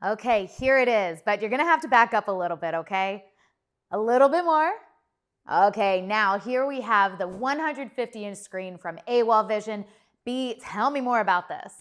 Okay, here it is, but you're gonna have to back up a little bit, okay? A little bit more. Okay, now here we have the 150-inch screen from AWOL Vision. Tell me more about this.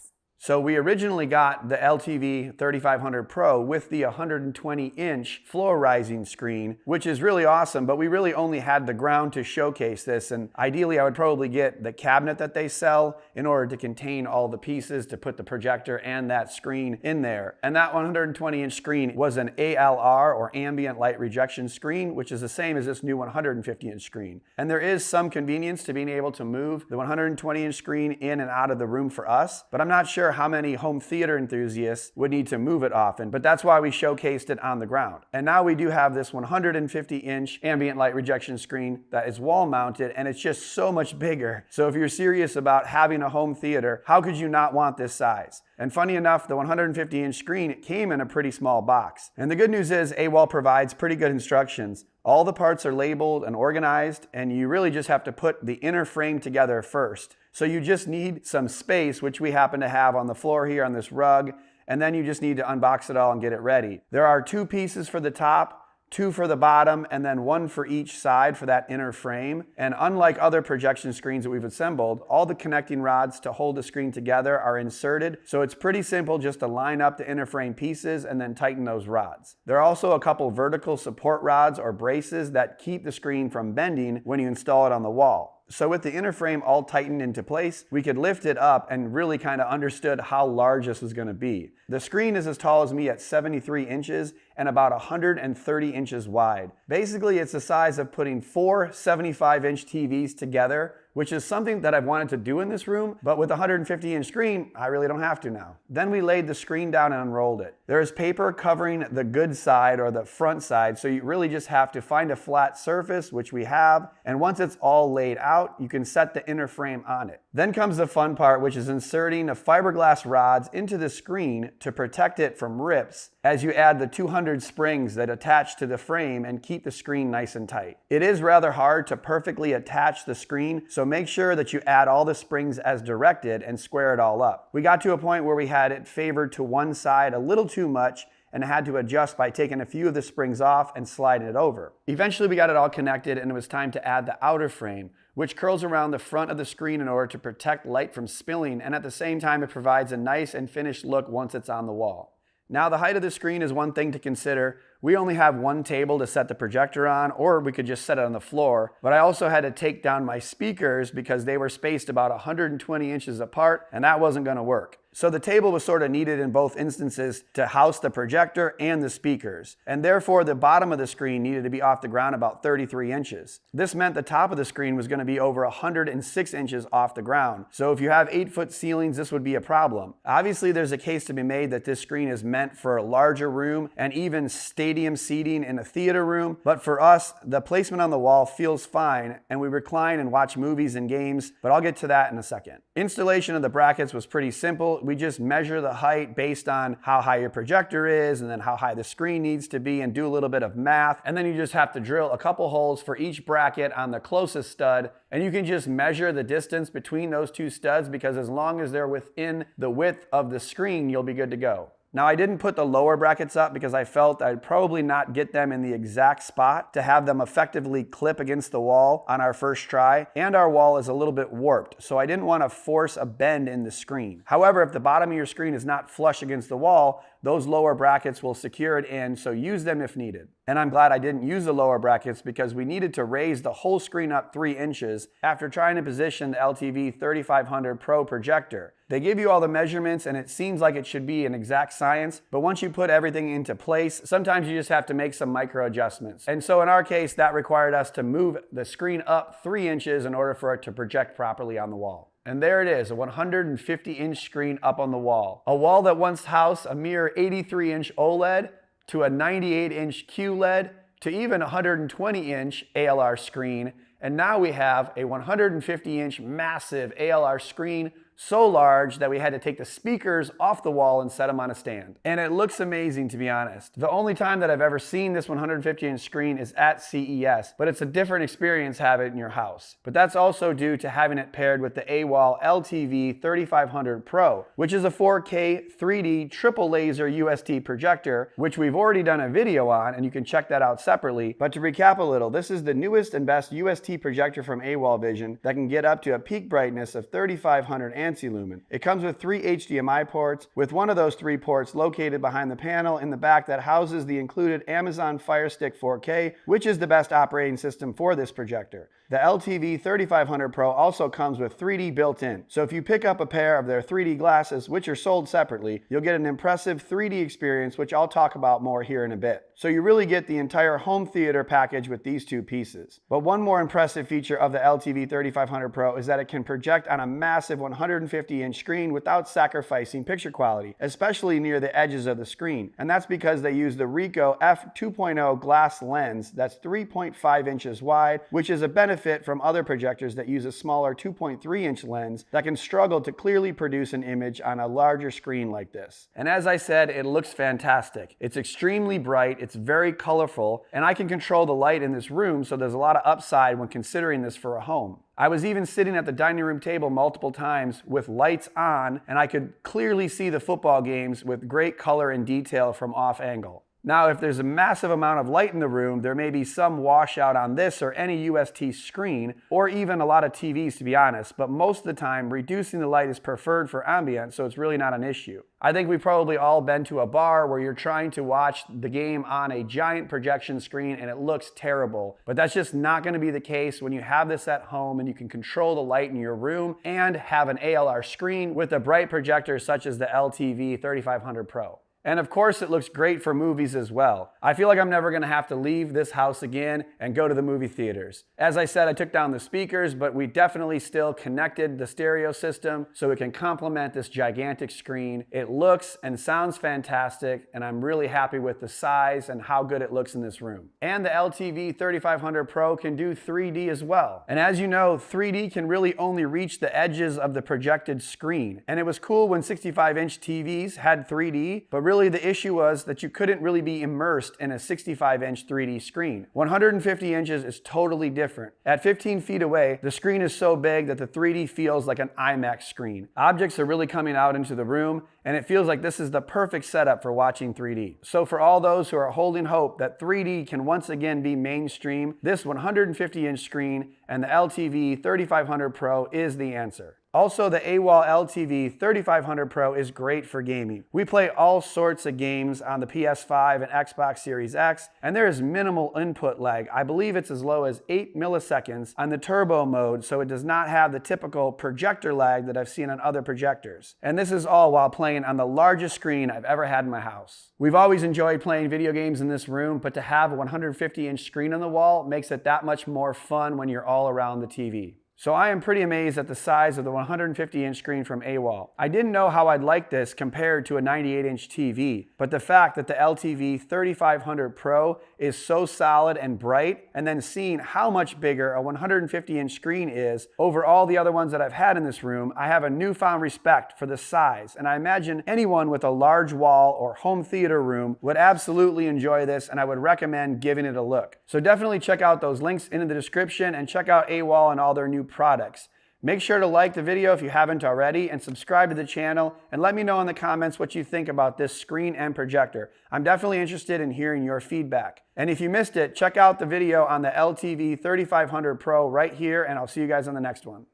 So we originally got the LTV 3500 Pro with the 120-inch floor rising screen, which is really awesome, but we really only had the ground to showcase this, and ideally I would probably get the cabinet that they sell in order to contain all the pieces to put the projector and that screen in there. And that 120-inch screen was an ALR, or ambient light rejection screen, which is the same as this new 150-inch screen. And there is some convenience to being able to move the 120-inch screen in and out of the room for us, but I'm not sure how many home theater enthusiasts would need to move it often, but that's why we showcased it on the ground. And now we do have this 150-inch ambient light rejection screen that is wall mounted, and it's just so much bigger. So if you're serious about having a home theater, how could you not want this size? And funny enough, the 150-inch screen came in a pretty small box. And the good news is AWOL provides pretty good instructions. All the parts are labeled and organized, and you really just have to put the inner frame together first. So you just need some space, which we happen to have on the floor here on this rug, and then you just need to unbox it all and get it ready. There are 2 pieces for the top, 2 for the bottom, and then 1 for each side for that inner frame. And unlike other projection screens that we've assembled, all the connecting rods to hold the screen together are inserted, so it's pretty simple just to line up the inner frame pieces and then tighten those rods. There are also a couple vertical support rods or braces that keep the screen from bending when you install it on the wall. So with the inner frame all tightened into place, we could lift it up and really kind of understood how large this was going to be. The screen is as tall as me at 73 inches and about 130 inches wide. Basically, it's the size of putting 4 75-inch TVs together, which is something that I've wanted to do in this room, but with a 150-inch screen, I really don't have to now. Then we laid the screen down and unrolled it. There is paper covering the good side or the front side, so you really just have to find a flat surface, which we have, and once it's all laid out, you can set the inner frame on it. Then comes the fun part, which is inserting the fiberglass rods into the screen to protect it from rips as you add the 200 springs that attach to the frame and keep the screen nice and tight. It is rather hard to perfectly attach the screen, so make sure that you add all the springs as directed and square it all up. We got to a point where we had it favored to one side a little too much and had to adjust by taking a few of the springs off and sliding it over. Eventually we got it all connected and it was time to add the outer frame, which curls around the front of the screen in order to protect light from spilling, and at the same time it provides a nice and finished look once it's on the wall. Now the height of the screen is one thing to consider. We only have one table to set the projector on, or we could just set it on the floor, but I also had to take down my speakers because they were spaced about 120 inches apart, and that wasn't going to work. So the table was sort of needed in both instances to house the projector and the speakers, and therefore the bottom of the screen needed to be off the ground about 33 inches. This meant the top of the screen was going to be over 106 inches off the ground, so if you have 8-foot ceilings, this would be a problem. Obviously there's a case to be made that this screen is meant for a larger room and even stadium seating in a theater room, but for us, the placement on the wall feels fine, and we recline and watch movies and games, but I'll get to that in a second. Installation of the brackets was pretty simple. We just measure the height based on how high your projector is and then how high the screen needs to be and do a little bit of math, and then you just have to drill a couple holes for each bracket on the closest stud, and you can just measure the distance between those 2 studs because as long as they're within the width of the screen, you'll be good to go. Now I didn't put the lower brackets up because I felt I'd probably not get them in the exact spot to have them effectively clip against the wall on our first try, and our wall is a little bit warped, so I didn't want to force a bend in the screen. However, if the bottom of your screen is not flush against the wall, those lower brackets will secure it in, so use them if needed. And I'm glad I didn't use the lower brackets because we needed to raise the whole screen up 3 inches after trying to position the LTV 3500 Pro projector. They give you all the measurements and it seems like it should be an exact science, but once you put everything into place, sometimes you just have to make some micro adjustments. And so in our case, that required us to move the screen up 3 inches in order for it to project properly on the wall. And there it is, a 150-inch screen up on the wall. A wall that once housed a mere 83-inch OLED to a 98-inch QLED to even a 120-inch ALR screen. And now we have a 150-inch massive ALR screen so large that we had to take the speakers off the wall and set them on a stand. And it looks amazing, to be honest. The only time that I've ever seen this 150-inch screen is at CES, but it's a different experience having it in your house. But that's also due to having it paired with the AWOL LTV 3500 Pro, which is a 4K 3D triple laser UST projector, which we've already done a video on, and you can check that out separately. But to recap a little, this is the newest and best UST projector from AWOL Vision that can get up to a peak brightness of 3500 ANSI lumen. It comes with 3 HDMI ports, with one of those 3 ports located behind the panel in the back that houses the included Amazon Fire Stick 4K, which is the best operating system for this projector. The LTV 3500 Pro also comes with 3D built in, so if you pick up a pair of their 3D glasses, which are sold separately, you'll get an impressive 3D experience, which I'll talk about more here in a bit. So you really get the entire home theater package with these 2 pieces. But one more impressive feature of the LTV 3500 Pro is that it can project on a massive 150-inch screen without sacrificing picture quality, especially near the edges of the screen. And that's because they use the Ricoh f2.0 glass lens that's 3.5 inches wide, which is a benefit from other projectors that use a smaller 2.3-inch lens that can struggle to clearly produce an image on a larger screen like this. And as I said, it looks fantastic. It's extremely bright, it's very colorful, and I can control the light in this room, so there's a lot of upside when considering this for a home. I was even sitting at the dining room table multiple times with lights on, and I could clearly see the football games with great color and detail from off angle. Now, if there's a massive amount of light in the room, there may be some washout on this or any UST screen, or even a lot of TVs, to be honest, but most of the time, reducing the light is preferred for ambient, so it's really not an issue. I think we've probably all been to a bar where you're trying to watch the game on a giant projection screen and it looks terrible, but that's just not going to be the case when you have this at home and you can control the light in your room and have an ALR screen with a bright projector such as the LTV 3500 Pro. And of course, it looks great for movies as well. I feel like I'm never gonna have to leave this house again and go to the movie theaters. As I said, I took down the speakers, but we definitely still connected the stereo system so it can complement this gigantic screen. It looks and sounds fantastic, and I'm really happy with the size and how good it looks in this room. And the LTV 3500 Pro can do 3D as well. And as you know, 3D can really only reach the edges of the projected screen. And it was cool when 65-inch TVs had 3D, but really the issue was that you couldn't really be immersed in a 65-inch 3D screen. 150 inches is totally different. At 15 feet away, the screen is so big that the 3D feels like an IMAX screen. Objects are really coming out into the room, and it feels like this is the perfect setup for watching 3D. So for all those who are holding hope that 3D can once again be mainstream, this 150-inch screen and the LTV 3500 Pro is the answer. Also, the AWOL LTV 3500 Pro is great for gaming. We play all sorts of games on the PS5 and Xbox Series X, and there is minimal input lag. I believe it's as low as 8 milliseconds on the turbo mode, so it does not have the typical projector lag that I've seen on other projectors. And this is all while playing on the largest screen I've ever had in my house. We've always enjoyed playing video games in this room, but to have a 150-inch screen on the wall makes it that much more fun when you're all around the TV. So I am pretty amazed at the size of the 150-inch screen from AWOL. I didn't know how I'd like this compared to a 98-inch TV, but the fact that the LTV 3500 Pro is so solid and bright, and then seeing how much bigger a 150-inch screen is over all the other ones that I've had in this room, I have a newfound respect for the size, and I imagine anyone with a large wall or home theater room would absolutely enjoy this, and I would recommend giving it a look. So definitely check out those links in the description and check out AWOL and all their new products. Make sure to like the video if you haven't already and subscribe to the channel, and let me know in the comments what you think about this screen and projector. I'm definitely interested in hearing your feedback. And if you missed it, check out the video on the LTV 3500 Pro right here, and I'll see you guys on the next one.